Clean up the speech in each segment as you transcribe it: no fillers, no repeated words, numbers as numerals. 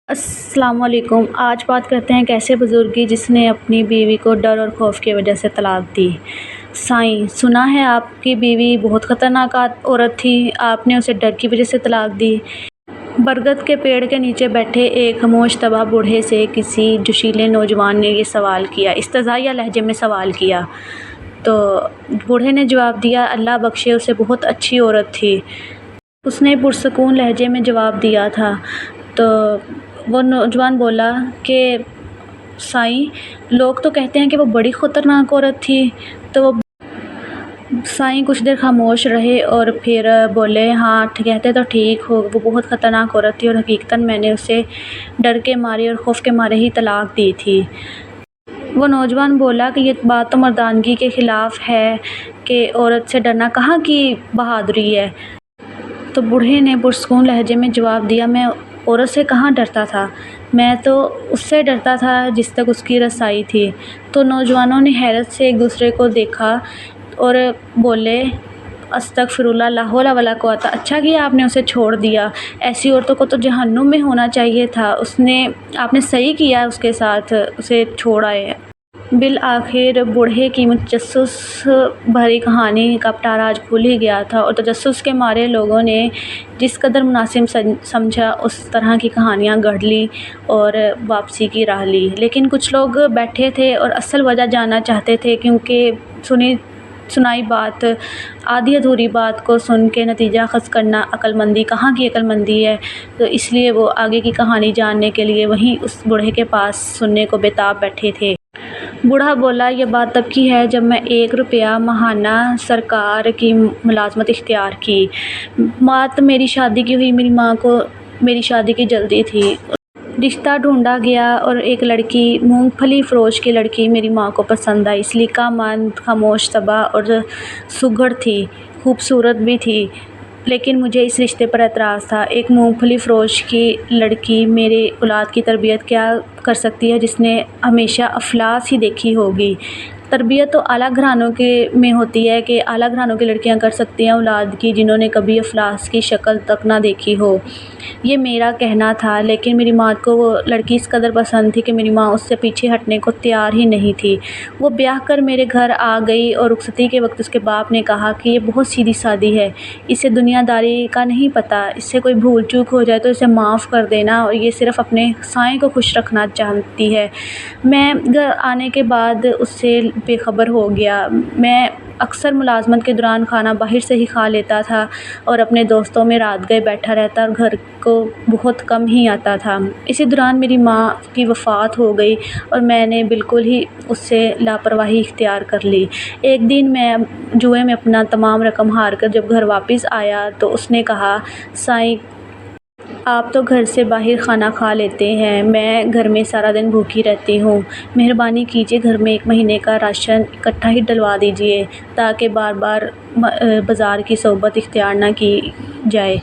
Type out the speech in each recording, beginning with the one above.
السلام علیکم۔ آج بات کرتے ہیں کیسے بزرگی جس نے اپنی بیوی کو ڈر اور خوف کی وجہ سے طلاق دی۔ سائیں، سنا ہے آپ کی بیوی بہت خطرناک عورت تھی، آپ نے اسے ڈر کی وجہ سے طلاق دی۔ برگد کے پیڑ کے نیچے بیٹھے ایک خاموش طبع بوڑھے سے کسی جوشیلے نوجوان نے یہ سوال کیا، استزادیہ لہجے میں سوال کیا۔ تو بوڑھے نے جواب دیا، اللہ بخشے، اسے بہت اچھی عورت تھی۔ اس نے پرسکون لہجے میں جواب دیا تھا۔ تو وہ نوجوان بولا کہ سائیں، لوگ تو کہتے ہیں کہ وہ بڑی خطرناک عورت تھی۔ تو وہ سائیں کچھ دیر خاموش رہے اور پھر بولے، ہاں کہتے تو ٹھیک ہو، وہ بہت خطرناک عورت تھی اور حقیقتاً میں نے اسے ڈر کے مارے اور خوف کے مارے ہی طلاق دی تھی۔ وہ نوجوان بولا کہ یہ بات تو مردانگی کے خلاف ہے کہ عورت سے ڈرنا کہاں کی بہادری ہے۔ تو بوڑھے نے پرسکون لہجے میں جواب دیا، میں عورت سے کہاں ڈرتا تھا، میں تو اس سے ڈرتا تھا جس تک اس کی رسائی تھی۔ تو نوجوانوں نے حیرت سے ایک دوسرے کو دیکھا اور بولے، استغفر اللہ، لا حول ولا قوت، اچھا کیا آپ نے اسے چھوڑ دیا، ایسی عورتوں کو تو جہنم میں ہونا چاہیے تھا۔ آپ نے صحیح کیا اس کے ساتھ، اسے چھوڑ آئے۔ بالآخر بوڑھے کی تجسس بھری کہانی کا پٹارا آج کھل ہی گیا تھا اور تجسس کے مارے لوگوں نے جس قدر مناسب سمجھا اس طرح کی کہانیاں گڑھ لی اور واپسی کی راہ لی۔ لیکن کچھ لوگ بیٹھے تھے اور اصل وجہ جاننا چاہتے تھے، کیونکہ سنائی بات، آدھی ادھوری بات کو سن کے نتیجہ اخذ کرنا عقل مندی کہاں کی عقل مندی ہے۔ تو اس لیے وہ آگے کی کہانی جاننے کے لیے وہیں اس بوڑھے کے پاس سننے کو بےتاب بیٹھے تھے۔ بوڑھا بولا، یہ بات تب کی ہے جب میں 1 روپیہ ماہانہ سرکار کی ملازمت اختیار کی۔ بات میری شادی کی ہوئی، میری ماں کو میری شادی کی جلدی تھی۔ رشتہ ڈھونڈا گیا اور ایک لڑکی، مونگ پھلی فروش کی لڑکی میری ماں کو پسند آئی۔ سلیقہ مند، خاموش طبع اور سگڑ تھی، خوبصورت بھی تھی، لیکن مجھے اس رشتے پر اعتراض تھا۔ ایک مونگ پھلی فروش کی لڑکی میری اولاد کی تربیت کیا کر سکتی ہے جس نے ہمیشہ افلاس ہی دیکھی ہوگی؟ تربیت تو اعلیٰ گھرانوں میں ہوتی ہے کہ اعلیٰ گھرانوں کی لڑکیاں کر سکتی ہیں اولاد کی جنہوں نے کبھی افلاس کی شکل تک نہ دیکھی ہو، یہ میرا کہنا تھا۔ لیکن میری ماں کو وہ لڑکی اس قدر پسند تھی کہ میری ماں اس سے پیچھے ہٹنے کو تیار ہی نہیں تھی۔ وہ بیاہ کر میرے گھر آ گئی اور رخصتی کے وقت اس کے باپ نے کہا کہ یہ بہت سیدھی سادی ہے، اسے دنیا داری کا نہیں پتہ، اس سے کوئی بھول چوک ہو جائے تو اسے معاف کر دینا، اور یہ صرف اپنے سائیں کو خوش رکھنا چاہتی ہے۔ میں گھر آنے کے بعد اس سے بے خبر ہو گیا۔ میں اکثر ملازمت کے دوران کھانا باہر سے ہی کھا لیتا تھا اور اپنے دوستوں میں رات گئے بیٹھا رہتا اور گھر کو بہت کم ہی آتا تھا۔ اسی دوران میری ماں کی وفات ہو گئی اور میں نے بالکل ہی اس سے لاپرواہی اختیار کر لی۔ ایک دن میں جوئے میں اپنا تمام رقم ہار کر جب گھر واپس آیا تو اس نے کہا، سائیں آپ تو گھر سے باہر کھانا کھا لیتے ہیں، میں گھر میں سارا دن بھوکی رہتی ہوں، مہربانی کیجیے گھر میں 1 مہینے کا راشن اکٹھا ہی ڈلوا دیجیے تاکہ بار بار بازار کی صحبت اختیار نہ کی جائے۔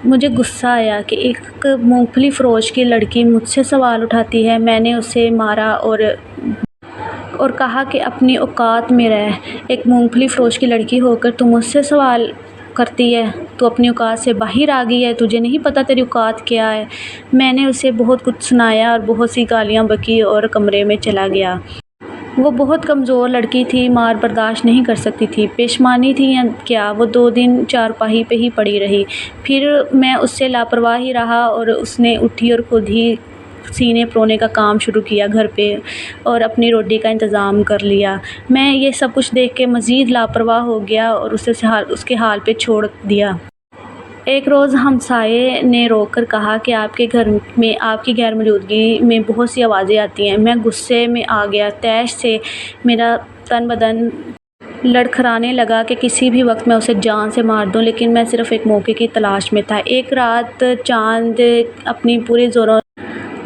مجھے غصہ آیا کہ ایک مونگ پھلی فروش کی لڑکی مجھ سے سوال اٹھاتی ہے۔ میں نے اسے مارا اور کہا کہ اپنی اوقات میں رہ، ایک مونگ پھلی فروش کی لڑکی ہو کر تو مجھ سے سوال کرتی ہے، تو اپنی اوقات سے باہر آ گئی ہے، تجھے نہیں پتہ تیری اوقات کیا ہے؟ میں نے اسے بہت کچھ سنایا اور بہت سی گالیاں بکی اور کمرے میں چلا گیا۔ وہ بہت کمزور لڑکی تھی، مار برداشت نہیں کر سکتی تھی، پشیمانی تھی یا کیا، وہ 2 دن چارپائی پہ ہی پڑی رہی۔ پھر میں اس سے لاپرواہ ہی رہا اور اس نے اٹھی اور خود ہی سینے پرونے کا کام شروع کیا گھر پہ اور اپنی روٹی کا انتظام کر لیا۔ میں یہ سب کچھ دیکھ کے مزید لاپرواہ ہو گیا اور اسے اس کے حال پہ چھوڑ دیا۔ ایک روز ہمسائے نے رو کر کہا کہ آپ کے گھر میں آپ کی غیر موجودگی میں بہت سی آوازیں آتی ہیں۔ میں غصے میں آ گیا، طیش سے میرا تن بدن لڑکھڑانے لگا کہ کسی بھی وقت میں اسے جان سے مار دوں، لیکن میں صرف ایک موقع کی تلاش میں تھا۔ ایک رات چاند اپنی پوری زوروں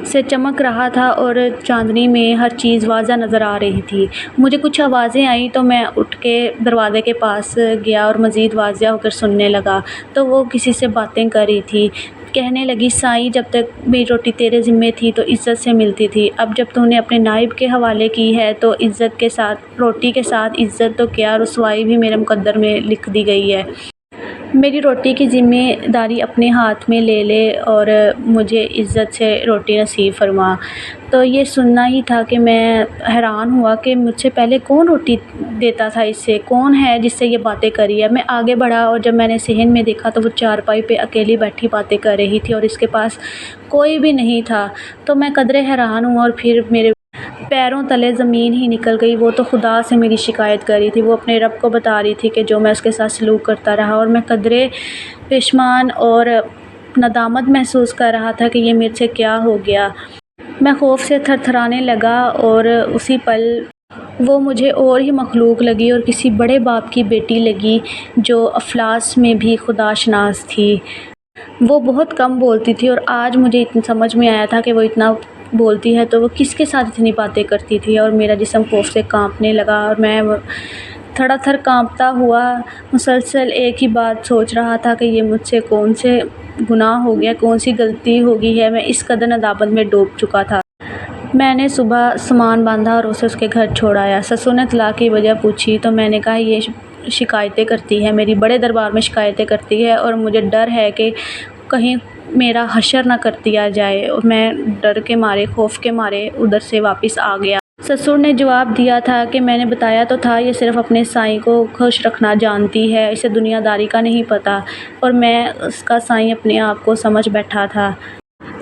سے چمک رہا تھا اور چاندنی میں ہر چیز واضح نظر آ رہی تھی۔ مجھے کچھ آوازیں آئیں تو میں اٹھ کے دروازے کے پاس گیا اور مزید واضح ہو کر سننے لگا تو وہ کسی سے باتیں کر رہی تھی۔ کہنے لگی، سائیں جب تک میری روٹی تیرے ذمے تھی تو عزت سے ملتی تھی، اب جب تو نے اپنے نائب کے حوالے کی ہے تو عزت کے ساتھ روٹی کے ساتھ عزت تو کیا، رسوائی بھی میرے مقدر میں لکھ دی گئی ہے۔ میری روٹی کی ذمہ داری اپنے ہاتھ میں لے لے اور مجھے عزت سے روٹی نصیب فرما۔ تو یہ سننا ہی تھا کہ میں حیران ہوا کہ مجھ سے پہلے کون روٹی دیتا تھا، اس سے کون ہے جس سے یہ باتیں کری ہے۔ میں آگے بڑھا اور جب میں نے صحن میں دیکھا تو وہ چارپائی پہ اکیلی بیٹھی باتیں کر رہی تھی اور اس کے پاس کوئی بھی نہیں تھا۔ تو میں قدرے حیران ہوں اور پھر میرے پیروں تلے زمین ہی نکل گئی۔ وہ تو خدا سے میری شکایت کر رہی تھی، وہ اپنے رب کو بتا رہی تھی کہ جو میں اس کے ساتھ سلوک کرتا رہا، اور میں قدرے پشیمان اور ندامت محسوس کر رہا تھا کہ یہ میرے سے کیا ہو گیا۔ میں خوف سے تھر تھرانے لگا اور اسی پل وہ مجھے اور ہی مخلوق لگی اور کسی بڑے باپ کی بیٹی لگی جو افلاس میں بھی خدا شناس تھی۔ وہ بہت کم بولتی تھی اور آج مجھے اتنا سمجھ میں آیا تھا کہ وہ اتنا بولتی ہے تو وہ کس کے ساتھ اتنی باتیں کرتی تھی، اور میرا جسم خوف سے کانپنے لگا اور میں تھڑا تھڑ کانپتا ہوا مسلسل ایک ہی بات سوچ رہا تھا کہ یہ مجھ سے کون سے گناہ ہو گیا، کون سی غلطی ہو گئی ہے۔ میں اس قدر ندامت میں ڈوب چکا تھا۔ میں نے صبح سامان باندھا اور اسے اس کے گھر چھوڑ آیا۔ سسو نے طلاق کی وجہ پوچھی تو میں نے کہا یہ شکایتیں کرتی ہے، میری بڑے دربار میں شکایتیں کرتی ہے اور مجھے ڈر ہے کہ کہیں میرا حشر نہ کر دیا جائے، اور میں ڈر کے مارے، خوف کے مارے ادھر سے واپس آ گیا۔ سسر نے جواب دیا تھا کہ میں نے بتایا تو تھا، یہ صرف اپنے سائیں کو خوش رکھنا جانتی ہے، اسے دنیا داری کا نہیں پتہ، اور میں اس کا سائیں اپنے آپ کو سمجھ بیٹھا تھا۔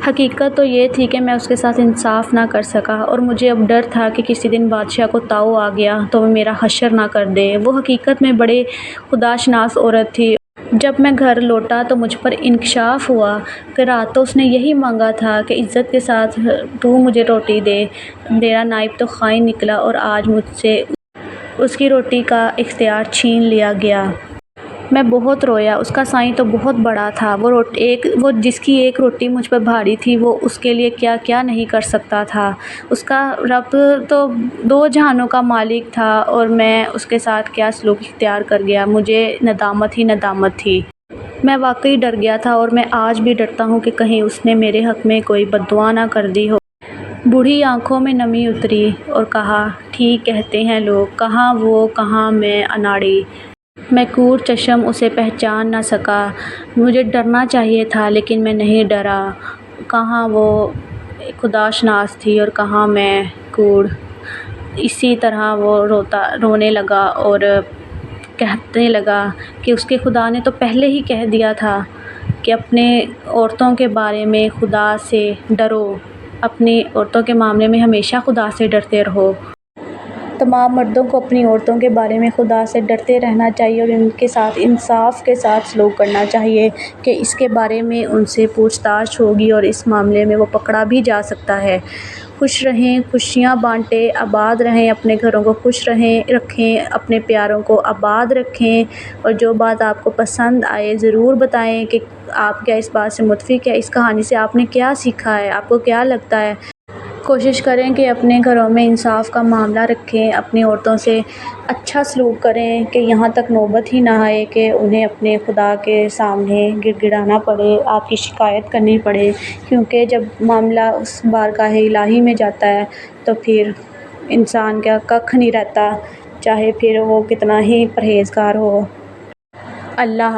حقیقت تو یہ تھی کہ میں اس کے ساتھ انصاف نہ کر سکا اور مجھے اب ڈر تھا کہ کسی دن بادشاہ کو طاؤ آ گیا تو وہ میرا حشر نہ کر دے۔ وہ حقیقت میں بڑے خدا شناس عورت تھی۔ جب میں گھر لوٹا تو مجھ پر انکشاف ہوا کہ رات تو اس نے یہی مانگا تھا کہ عزت کے ساتھ تو مجھے روٹی دے، میرا نائب تو خائن نکلا اور آج مجھ سے اس کی روٹی کا اختیار چھین لیا گیا۔ میں بہت رویا۔ اس کا سائیں تو بہت بڑا تھا، وہ جس کی ایک روٹی مجھ پر بھاری تھی وہ اس کے لیے کیا کیا نہیں کر سکتا تھا۔ اس کا رب تو دو جہانوں کا مالک تھا اور میں اس کے ساتھ کیا سلوک اختیار کر گیا۔ مجھے ندامت ہی ندامت تھی۔ میں واقعی ڈر گیا تھا اور میں آج بھی ڈرتا ہوں کہ کہیں اس نے میرے حق میں کوئی بددعا نہ کر دی ہو۔ بوڑھی آنکھوں میں نمی اتری اور کہا، ٹھیک کہتے ہیں لوگ، کہاں وہ کہاں میں اناڑی۔ میں کور چشم اسے پہچان نہ سکا۔ مجھے ڈرنا چاہیے تھا لیکن میں نہیں ڈرا۔ کہاں وہ خدا شناس تھی اور کہاں میں کور۔ اسی طرح وہ رونے لگا اور کہنے لگا کہ اس کے خدا نے تو پہلے ہی کہہ دیا تھا کہ اپنے عورتوں کے بارے میں خدا سے ڈرو، اپنی عورتوں کے معاملے میں ہمیشہ خدا سے ڈرتے رہو۔ تمام مردوں کو اپنی عورتوں کے بارے میں خدا سے ڈرتے رہنا چاہیے اور ان کے ساتھ انصاف کے ساتھ سلوک کرنا چاہیے کہ اس کے بارے میں ان سے پوچھ تاچھ ہوگی اور اس معاملے میں وہ پکڑا بھی جا سکتا ہے۔ خوش رہیں، خوشیاں بانٹیں، آباد رہیں، اپنے گھروں کو خوش رکھیں، اپنے پیاروں کو آباد رکھیں، اور جو بات آپ کو پسند آئے ضرور بتائیں کہ آپ کیا اس بات سے متفق ہے، اس کہانی سے آپ نے کیا سیکھا ہے، آپ کو کیا لگتا ہے۔ کوشش کریں کہ اپنے گھروں میں انصاف کا معاملہ رکھیں، اپنی عورتوں سے اچھا سلوک کریں کہ یہاں تک نوبت ہی نہ آئے کہ انہیں اپنے خدا کے سامنے گڑ گڑانا پڑے، آپ کی شکایت کرنی پڑے، کیونکہ جب معاملہ اس بارگاہ الہی میں جاتا ہے تو پھر انسان کا ککھ نہیں رہتا، چاہے پھر وہ کتنا ہی پرہیزگار ہو۔ اللہ